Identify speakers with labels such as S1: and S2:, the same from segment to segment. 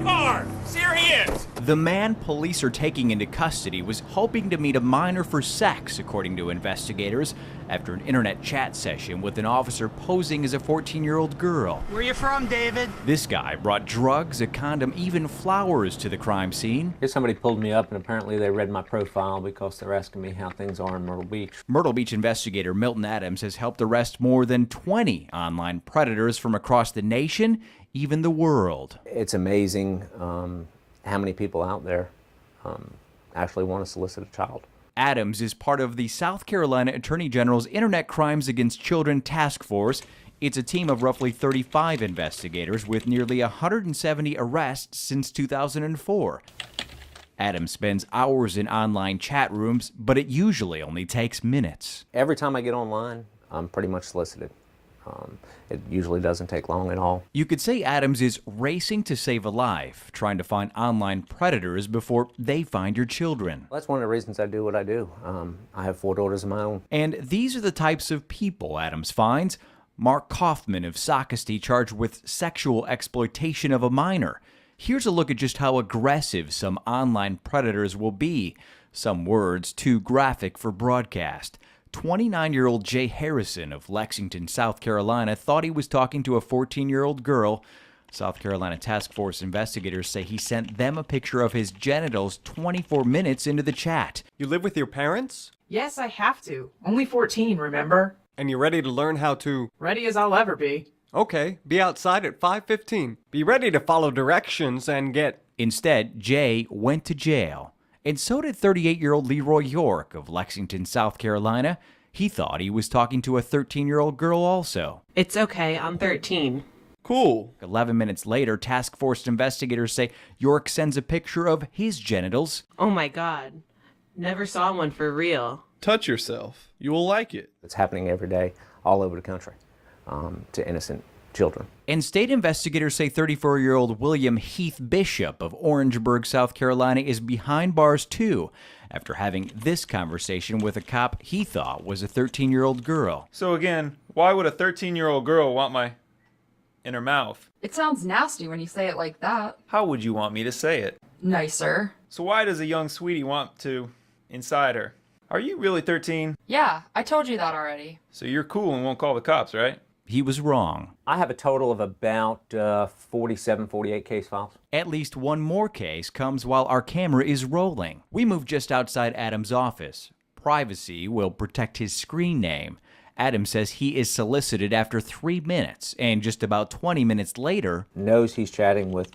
S1: car! Here he is!
S2: The man police are taking into custody was hoping to meet a minor for sex, according to investigators, after an internet chat session with an officer posing as a 14-year-old girl.
S3: Where you from, David?
S2: This guy brought drugs, a condom, even flowers to the crime scene.
S4: Here somebody pulled me up and apparently they read my profile because they're asking me how things are in Myrtle Beach.
S2: Myrtle Beach investigator Milton Adams has helped arrest more than 20 online predators from across the nation, even the world.
S4: It's amazing how many people out there actually want to solicit a child.
S2: Adams is part of the South Carolina Attorney General's Internet Crimes Against Children Task Force. It's a team of roughly 35 investigators with nearly 170 arrests since 2004. Adams spends hours in online chat rooms, but it usually only takes minutes.
S4: Every time I get online, I'm pretty much solicited. It usually doesn't take long at all.
S2: You could say Adams is racing to save a life, trying to find online predators before they find your children.
S4: Well, that's one of the reasons I do what I do. I have 4 daughters of my own.
S2: And these are the types of people Adams finds. Mark Kaufman of Socastee charged with sexual exploitation of a minor. Here's a look at just how aggressive some online predators will be. Some words too graphic for broadcast. 29-year-old Jay Harrison of Lexington, South Carolina, thought he was talking to a 14-year-old girl. South Carolina Task Force investigators say he sent them a picture of his genitals 24 minutes into the chat.
S5: You live with your parents?
S6: Yes, I have to. Only 14, remember?
S5: And you're ready to learn how to...
S6: Ready as I'll ever be.
S5: Okay, be outside at 5:15. Be ready to follow directions and get...
S2: Instead, Jay went to jail. And so did 38-year-old Leroy York of Lexington, South Carolina. He thought he was talking to a 13-year-old girl also.
S7: It's okay, I'm 13.
S5: Cool.
S2: 11 minutes later, task force investigators say York sends a picture of his genitals.
S7: Oh my god. Never saw one for real.
S8: Touch yourself. You will like it.
S4: It's happening every day all over the country to innocent children.
S2: And state investigators say 34-year-old William Heath Bishop of Orangeburg, South Carolina, is behind bars too, after having this conversation with a cop he thought was a 13-year-old girl.
S8: So again, why would a 13-year-old girl want my in her mouth?
S9: It sounds nasty when you say it like that.
S8: How would you want me to say it?
S9: Nicer.
S8: So why does a young sweetie want to inside her? Are you really 13?
S9: Yeah, I told you that already.
S8: So you're cool and won't call the cops, right?
S2: He was wrong.
S4: I have a total of about 47, 48 case files.
S2: At least one more case comes while our camera is rolling. We moved just outside Adams' office. Privacy will protect his screen name. Adams says he is solicited after 3 minutes, and just about 20 minutes later...
S4: Knows he's chatting with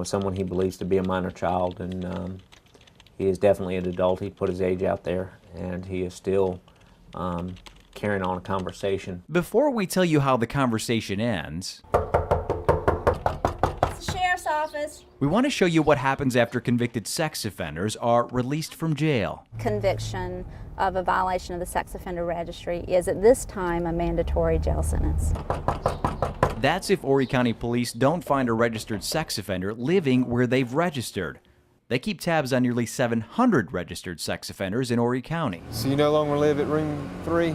S4: someone he believes to be a minor child, and he is definitely an adult. He put his age out there, and he is still... carrying on a conversation.
S2: Before we tell you how the conversation ends,
S10: It's the sheriff's office.
S2: we want to show you what happens after convicted sex offenders are released from jail.
S10: Conviction of a violation of the sex offender registry is at this time a mandatory jail sentence.
S2: That's if Horry County Police don't find a registered sex offender living where they've registered. They keep tabs on nearly 700 registered sex offenders in Horry County.
S11: So you no longer live at room 3?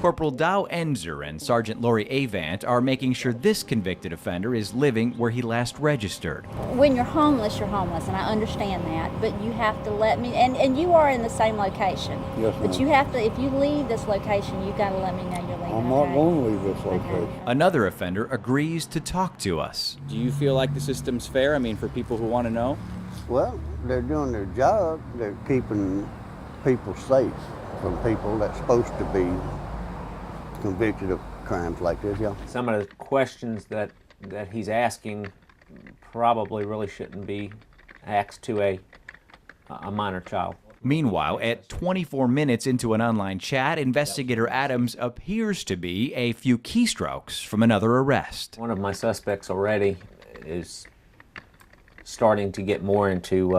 S2: Corporal Dow Enzer and Sergeant Lori Avant are making sure this convicted offender is living where he last registered.
S10: When you're homeless, and I understand that, but you have to let me, and you are in the same location.
S12: Yes, ma'am.
S10: But you have to, if you leave this location, you've got to let me know you're leaving.
S12: I'm not going to leave this location.
S2: Another offender agrees to talk to us.
S13: Do you feel like the system's fair? I mean, for people who want to know?
S12: Well, they're doing their job. They're keeping people safe from people that's supposed to be convicted of crimes like this, yeah.
S4: Some of the questions that he's asking probably really shouldn't be asked to a minor child.
S2: Meanwhile, at 24 minutes into an online chat, investigator Adams appears to be a few keystrokes from another arrest.
S4: One of my suspects already is starting to get more into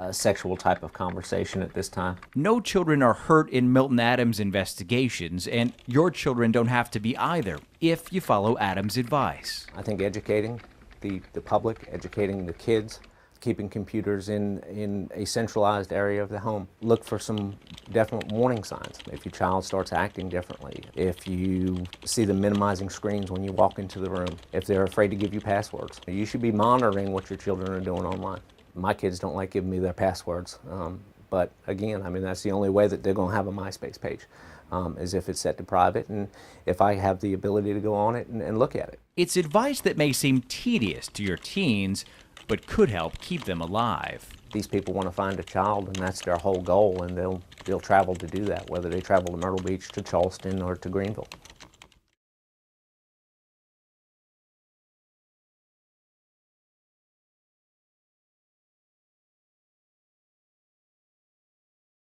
S4: a sexual type of conversation at this time.
S2: No children are hurt in Milton Adams' investigations, and your children don't have to be either, if you follow Adams' advice.
S4: I think educating the public, educating the kids keeping computers in a centralized area of the home. Look for some definite warning signs. If your child starts acting differently, if you see them minimizing screens when you walk into the room, if they're afraid to give you passwords. You should be monitoring what your children are doing online. My kids don't like giving me their passwords, but again, I mean, that's the only way that they're going to have a MySpace page, is if it's set to private and if I have the ability to go on it and look at it.
S2: It's advice that may seem tedious to your teens, but could help keep them alive.
S4: These people want to find a child, and that's their whole goal, and they'll travel to do that, whether they travel to Myrtle Beach, to Charleston, or to Greenville.